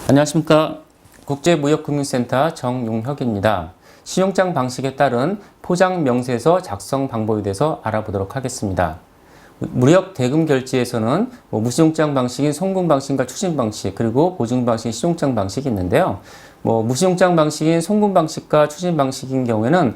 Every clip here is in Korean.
안녕하십니까. 국제무역금융센터 정용혁입니다. 신용장 방식에 따른 포장명세서 작성 방법에 대해서 알아보도록 하겠습니다. 무역 대금 결제에서는 무신용장 방식인 송금 방식과 추진 방식, 그리고 보증 방식인 신용장 방식이 있는데요. 무신용장 방식인 송금 방식과 추진 방식인 경우에는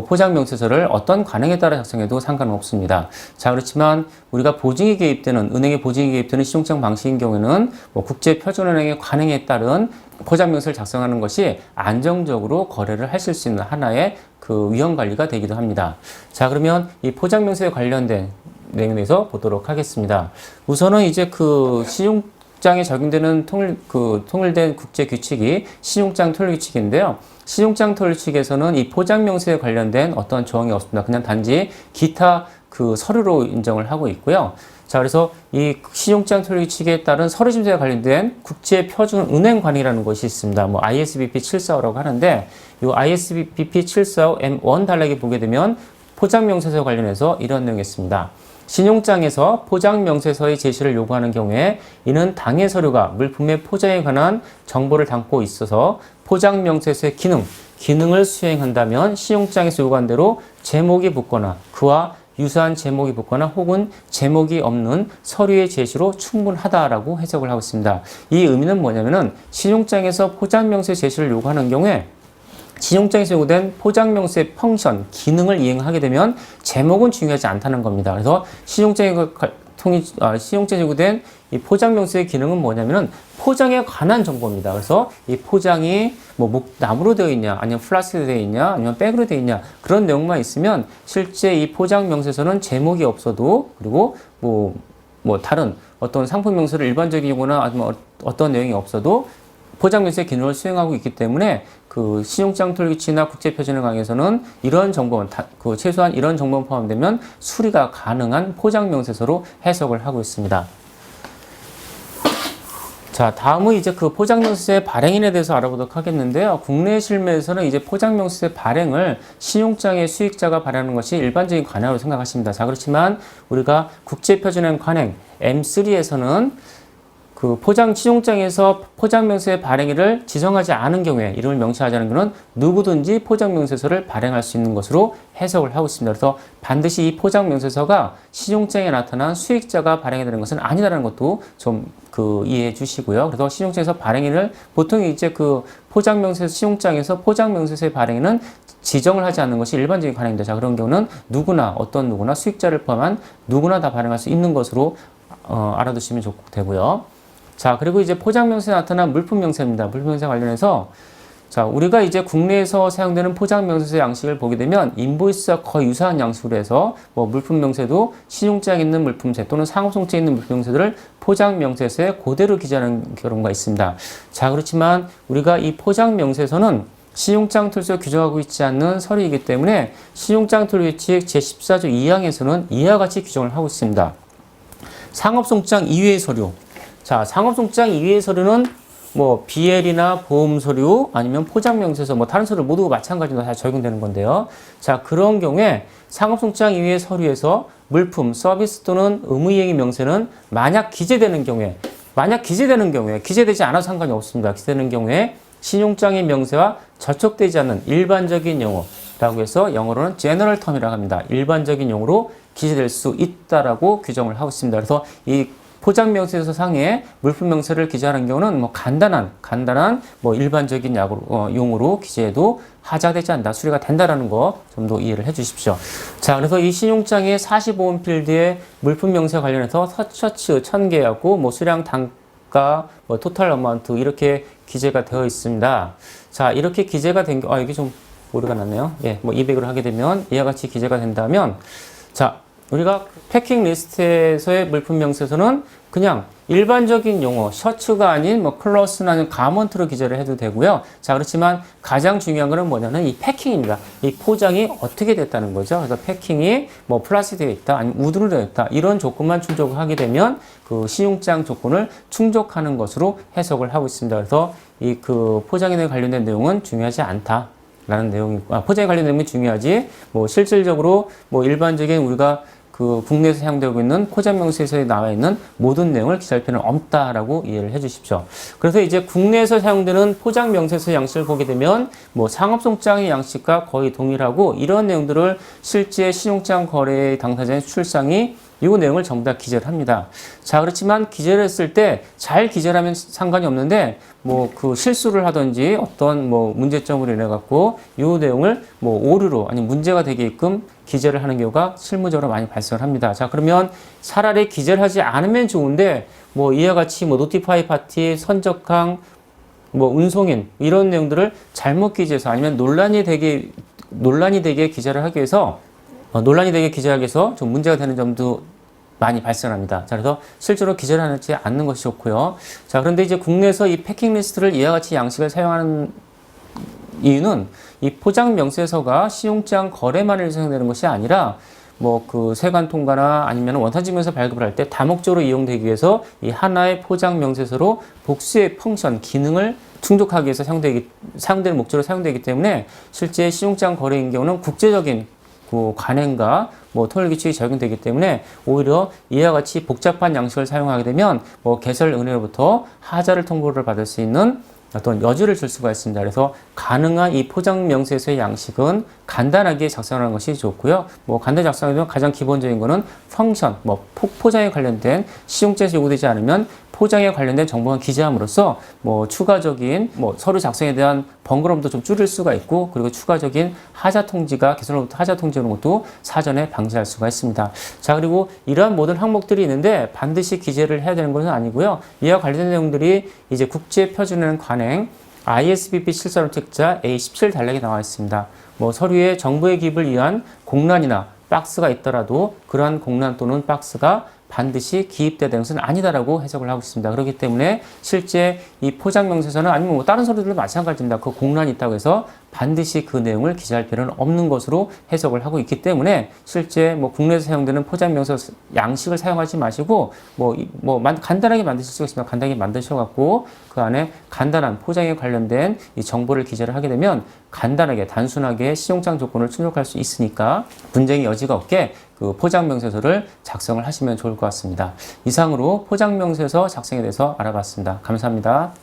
포장 명세서를 어떤 관행에 따라 작성해도 상관은 없습니다. 자, 그렇지만 우리가 보증이 개입되는, 은행의 보증이 개입되는 신용장 방식인 경우에는 국제표준은행의 관행에 따른 포장 명세서를 작성하는 것이 안정적으로 거래를 하실 수 있는 하나의 위험 관리가 되기도 합니다. 자, 그러면 이 포장 명세에 관련된 내용에 대해서 보도록 하겠습니다. 우선은 이제 신용장에 적용되는 통일된 국제 규칙이 신용장 통일 규칙인데요. 신용장 통일 규칙에서는 이 포장 명세에 관련된 어떤 조항이 없습니다. 그냥 단지 기타 서류로 인정을 하고 있고요. 자, 그래서 이 신용장 통일 규칙에 따른 서류 심사에 관련된 국제 표준 은행 관행이라는 것이 있습니다. ISBP 745라고 하는데, 이 ISBP 745 M1 단락에 보게 되면 포장 명세서에 관련해서 이런 내용이 있습니다. 신용장에서 포장 명세서의 제시를 요구하는 경우에 이는 당해 서류가 물품의 포장에 관한 정보를 담고 있어서 포장 명세서의 기능을 수행한다면 신용장에서 요구한 대로 제목이 붙거나 그와 유사한 제목이 붙거나 혹은 제목이 없는 서류의 제시로 충분하다라고 해석을 하고 있습니다. 이 의미는 뭐냐면은 신용장에서 포장 명세 제시를 요구하는 경우에 신용장에서 요구된 포장명세 펑션, 기능을 이행하게 되면 제목은 중요하지 않다는 겁니다. 그래서 신용장에 요구된 이 포장명세의 기능은 뭐냐면은 포장에 관한 정보입니다. 그래서 이 포장이 나무로 되어 있냐, 아니면 플라스틱으로 되어 있냐, 아니면 백으로 되어 있냐, 그런 내용만 있으면 실제 이 포장명세서는 제목이 없어도, 그리고 다른 어떤 상품 명세를 일반적인 경우나 아니면 어떤 내용이 없어도 포장명세 기능을 수행하고 있기 때문에 신용장 통일 규칙이나 국제표준은행에서는 이런 정보는 최소한 이런 정보만 포함되면 수리가 가능한 포장명세서로 해석을 하고 있습니다. 자, 다음은 이제 포장명세서의 발행인에 대해서 알아보도록 하겠는데요. 국내 실무에서는 이제 포장명세서 발행을 신용장의 수익자가 발행하는 것이 일반적인 관행으로 생각하십니다. 자, 그렇지만 우리가 국제표준은행 관행 M3에서는 신용장에서 포장명세서 발행일을 지정하지 않은 경우에 이름을 명시하지 않은 경우는 누구든지 포장명세서를 발행할 수 있는 것으로 해석을 하고 있습니다. 그래서 반드시 이 포장명세서가 신용장에 나타난 수익자가 발행이 되는 것은 아니라는 것도 좀 이해해 주시고요. 그래서 신용장에서 발행일을 보통 이제 신용장에서 포장명세서의 발행일은 지정을 하지 않는 것이 일반적인 관행입니다. 자, 그런 경우는 어떤 누구나 수익자를 포함한 누구나 다 발행할 수 있는 것으로 알아두시면 되고요. 자, 그리고 이제 포장명세에 나타난 물품명세입니다. 물품명세 관련해서 자, 우리가 이제 국내에서 사용되는 포장명세서 양식을 보게 되면 인보이스와 거의 유사한 양식으로 해서 물품명세도 신용장에 있는 물품세 또는 상업송채에 있는 물품명세들을 포장명세서에 그대로 기재하는 경우가 있습니다. 자, 그렇지만 우리가 이 포장명세서는 신용장 통일서 규정하고 있지 않는 서류이기 때문에 신용장 통일 규칙 제14조 2항에서는 이와 같이 규정을 하고 있습니다. 상업송장 이외의 서류. 자, 상업송장 이외의 서류는 BL이나 보험서류 아니면 포장명세서 다른 서류 모두 마찬가지로 다 적용되는 건데요. 자, 그런 경우에 상업송장 이외의 서류에서 물품, 서비스 또는 의무이행의 명세는 만약 기재되는 경우에 기재되지 않아도 상관이 없습니다. 기재되는 경우에 신용장의 명세와 저촉되지 않는 일반적인 용어라고 해서 영어로는 general term이라고 합니다. 일반적인 용어로 기재될 수 있다라고 규정을 하고 있습니다. 그래서 이 포장명세서 상에 물품명세를 기재하는 경우는 간단한 일반적인 용어로 기재해도 하자되지 않는다, 수리가 된다라는 거 좀 더 이해를 해 주십시오. 자, 그래서 이 신용장의 45원 필드의 물품명세 관련해서 셔츠 1000개하고 수량 단가, 토탈 어마운트 이렇게 기재가 되어 있습니다. 자, 이렇게 기재가 된 경우, 이게 좀 오류가 났네요. 예, 200으로 하게 되면 이와 같이 기재가 된다면, 자, 우리가 패킹 리스트에서의 물품 명세서는 그냥 일반적인 용어, 셔츠가 아닌 클로스나 아니면 가먼트로 기재를 해도 되고요. 자, 그렇지만 가장 중요한 거는 뭐냐면 이 패킹입니다. 이 포장이 어떻게 됐다는 거죠. 그래서 패킹이 플라스틱 되어 있다, 아니면 우드로 되어 있다, 이런 조건만 충족을 하게 되면 신용장 조건을 충족하는 것으로 해석을 하고 있습니다. 그래서 이 포장에 관련된 내용은 중요하지 않다. 라는 내용이, 포장에 관련된 내용이 중요하지, 실질적으로, 일반적인 우리가 그 국내에서 사용되고 있는 포장명세서에 나와 있는 모든 내용을 기재할 필요는 없다라고 이해를 해주십시오. 그래서 이제 국내에서 사용되는 포장명세서 양식을 보게 되면 뭐 상업송장의 양식과 거의 동일하고 이런 내용들을 실제 신용장 거래 당사자의 수출상이 이 내용을 전부 다 기재를 합니다. 자, 그렇지만 기재를 했을 때 잘 기재를 하면 상관이 없는데 뭐 그 실수를 하든지 어떤 뭐 문제점으로 인해 갖고 이 내용을 뭐 오류로 아니 문제가 되게끔 기재를 하는 경우가 실무적으로 많이 발생을 합니다. 자, 그러면 차라리 기재를 하지 않으면 좋은데 뭐 이와 같이 뭐 노티파이 파티, 선적항, 뭐 운송인 이런 내용들을 잘못 기재해서 아니면 논란이 되게 기재를 하기 위해서 논란이 되게 기재하기 위해서 좀 문제가 되는 점도 많이 발생합니다. 자, 그래서 실제로 기재를 하지 않는 것이 좋고요. 자, 그런데 이제 국내에서 이 패킹 리스트를 이와 같이 양식을 사용하는 이유는 이 포장 명세서가 신용장 거래만을 사용되는 것이 아니라 뭐 그 세관 통과나 아니면 원산증명서 발급을 할 때 다목적으로 이용되기 위해서 이 하나의 포장 명세서로 복수의 펑션 기능을 충족하기 위해서 사용되는 목적으로 사용되기 때문에 실제 신용장 거래인 경우는 국제적인 그 관행과 뭐 통일규칙이 적용되기 때문에 오히려 이와 같이 복잡한 양식을 사용하게 되면 뭐 개설은행으로부터 하자를 통보를 받을 수 있는 어떤 여지를 줄 수가 있습니다. 그래서 가능한 이 포장 명세서의 양식은 간단하게 작성하는 것이 좋고요. 뭐 간단히 작성하면 가장 기본적인 거는 펑션, 뭐 포장에 관련된 시용자에서 요구되지 않으면 포장에 관련된 정보만 기재함으로써 뭐 추가적인 뭐 서류 작성에 대한 번거로움도 좀 줄일 수가 있고 그리고 추가적인 하자 통지가 개선으로부터 하자 통지하는 것도 사전에 방지할 수가 있습니다. 자, 그리고 이러한 모든 항목들이 있는데 반드시 기재를 해야 되는 것은 아니고요. 이와 관련된 내용들이 이제 국제 표준화는 관행 ISBP 74 책자 A17 단락에 나와 있습니다. 뭐 서류에 정보의 기입을 위한 공란이나 박스가 있더라도 그러한 공란 또는 박스가 반드시 기입돼야 되는 것은 아니다라고 해석을 하고 있습니다. 그렇기 때문에 실제 이 포장 명세서는 아니면 뭐 다른 서류들도 마찬가지입니다. 그 공란이 있다고 해서 반드시 그 내용을 기재할 필요는 없는 것으로 해석을 하고 있기 때문에 실제 뭐 국내에서 사용되는 포장 명세서 양식을 사용하지 마시고 간단하게 만드실 수가 있습니다. 간단하게 만드셔갖고 그 안에 간단한 포장에 관련된 이 정보를 기재를 하게 되면 간단하게 단순하게 신용장 조건을 충족할 수 있으니까 분쟁의 여지가 없게 그 포장명세서를 작성을 하시면 좋을 것 같습니다. 이상으로 포장명세서 작성에 대해서 알아봤습니다. 감사합니다.